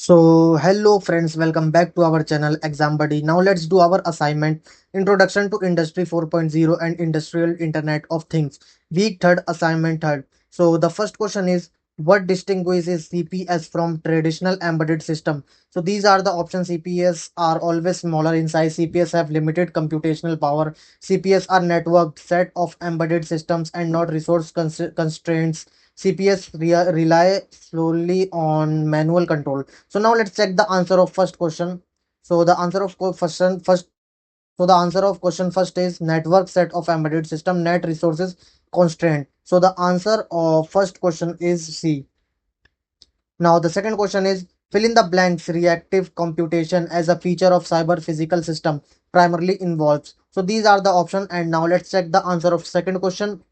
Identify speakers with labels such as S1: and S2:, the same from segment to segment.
S1: Hello friends, welcome back to our channel Exam Buddy. Now let's do our assignment Introduction to Industry 4.0 and Industrial Internet of Things. Week 3rd, assignment 3rd. The first question is, what distinguishes CPS from traditional embedded system? So these are the options. CPS are always smaller in size. CPS have limited computational power. CPS are networked set of embedded systems and not resource constraints. CPS rely solely on manual control. So now let's check the answer of first question. So the answer of question first. So the answer of question first is network set of embedded system net resources constraint. So the answer of first question is C. Now the second question is fill in the blanks. Reactive computation as a feature of cyber physical system primarily involves. So these are the option, and now let's check the answer of second question.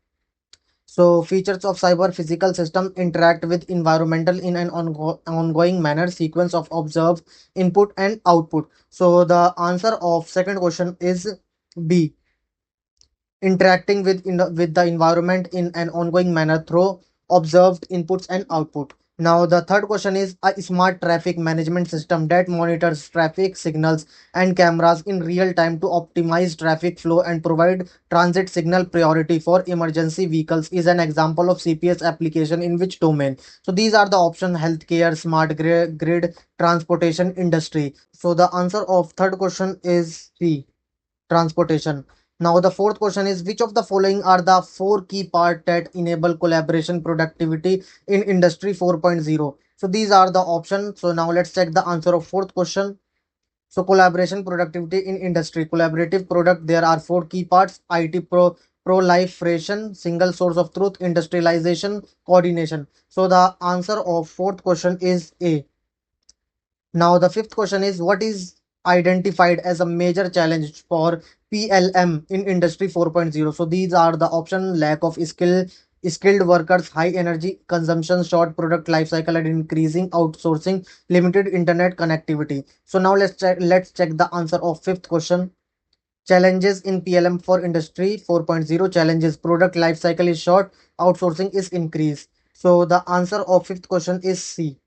S1: So features of cyber physical system interact with environmental in an ongoing manner, sequence of observed input and output. So the answer of second question is B, interacting with the environment in an ongoing manner through observed inputs and output. Now the third question is a smart traffic management system that monitors traffic signals and cameras in real time to optimize traffic flow and provide transit signal priority for emergency vehicles is an example of CPS application in which domain. So these are the option: healthcare, smart grid, transportation, industry. So the answer of third question is C, transportation. Now the fourth question is, which of the following are the four key parts that enable collaboration productivity in industry 4.0? So these are the options. So now let's check the answer of fourth question. So collaboration productivity in industry collaborative product, there are four key parts: IT proliferation, single source of truth, industrialization, coordination. So the answer of fourth question is A. Now, the fifth question is, what is identified as a major challenge for PLM in Industry 4.0? So these are the option: lack of skilled workers, high energy consumption, short product life cycle, and increasing outsourcing, limited internet connectivity. So now let's check the answer of fifth question. Challenges in PLM for Industry 4.0. Challenges: product life cycle is short, outsourcing is increased. So the answer of fifth question is C.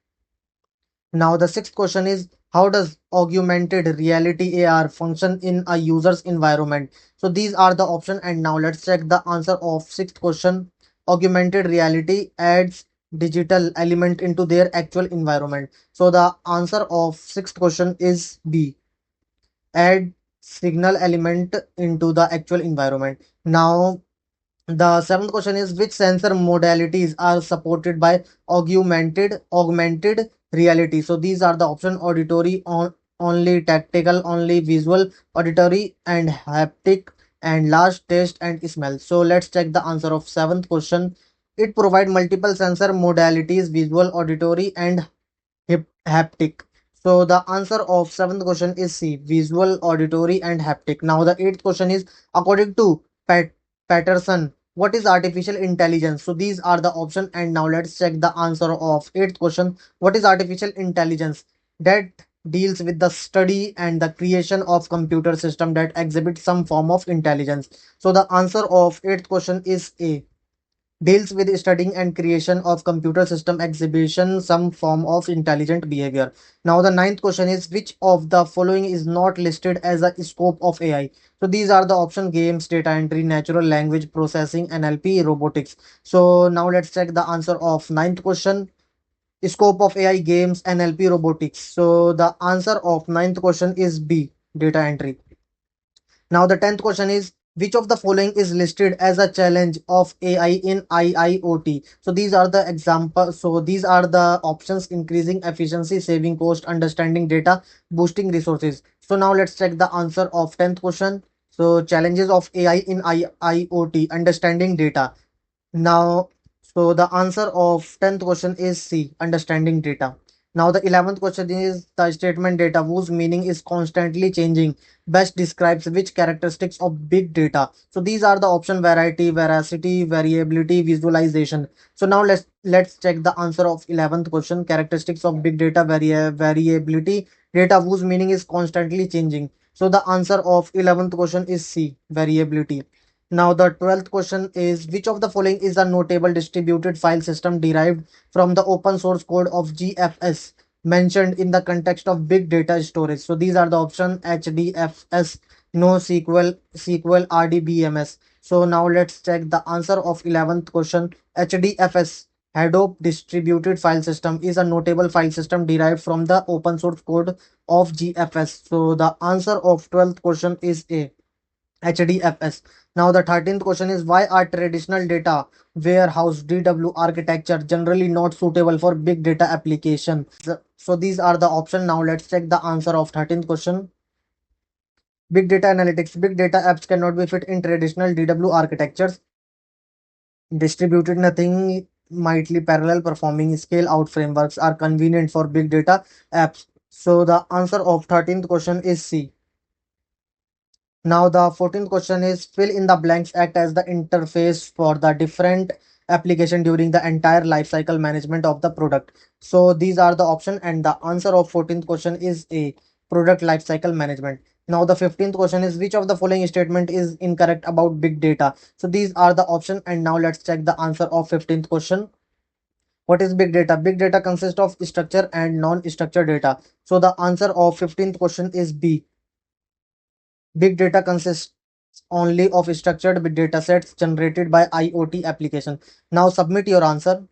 S1: Now the sixth question is, how does augmented reality AR function in a user's environment? So these are the option, and now let's check the answer of sixth question. Augmented reality adds digital element into their actual environment. So the answer of sixth question is B, add signal element into the actual environment. Now the seventh question is, which sensor modalities are supported by augmented reality? So these are the option: auditory only, tactical only, visual, auditory and haptic, and last taste and smell. So let's check the answer of seventh question. It provide multiple sensor modalities: visual, auditory and haptic. So the answer of seventh question is C, visual, auditory and haptic. Now the eighth question is, according to Patterson, what is artificial intelligence? So these are the option, and now let's check the answer of eighth question. What is artificial intelligence? That deals with the study and the creation of computer system that exhibit some form of intelligence. So the answer of eighth question is A, deals with studying and creation of computer system exhibition some form of intelligent behavior. Now the ninth question is, which of the following is not listed as a scope of AI? So these are the option: games, data entry, natural language processing, NLP, robotics. So now let's check the answer of ninth question. Scope of AI, games, NLP, robotics. So the answer of ninth question is B, data entry. Now the 10th question is, which of the following is listed as a challenge of AI in IIoT? So these are the examples. So these are the options: increasing efficiency, saving cost, understanding data, boosting resources. So now let's check the answer of 10th question. So challenges of AI in IIoT, understanding data. Now, so the answer of 10th question is C, understanding data. Now the 11th question is, the statement data whose meaning is constantly changing best describes which characteristics of big data. So these are the option: variety, veracity, variability, visualization. So now let's check the answer of 11th question. Characteristics of big data: variability, data whose meaning is constantly changing. So the answer of 11th question is C, variability. Now the 12th question is, which of the following is a notable distributed file system derived from the open source code of GFS? mentioned in the context of big data storage? So these are the option: HDFS, NoSQL, SQL, RDBMS. So now let's check the answer of 11th question. HDFS, Hadoop Distributed File System, is a notable file system derived from the open source code of GFS. So the answer of 12th question is A, HDFS. Now the 13th question is, why are traditional data warehouse DW architecture generally not suitable for big data application? So these are the option. Now let's check the answer of 13th question. Big data analytics. Big data apps cannot be fit in traditional DW architectures. Distributed nothing mightly parallel performing scale out frameworks are convenient for big data apps. So the answer of 13th question is C. Now the 14th question is, fill in the blanks act as the interface for the different application during the entire life cycle management of the product. So these are the option and the answer of 14th question is A, product life cycle management. Now the 15th question is, which of the following statement is incorrect about big data? So these are the option and now let's check the answer of 15th question. What is big data? Big data consists of structured and non-structured data. So the answer of 15th question is B. Big data consists only of structured big data sets generated by IoT application. Now submit your answer.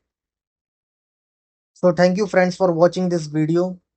S1: So thank you friends for watching this video.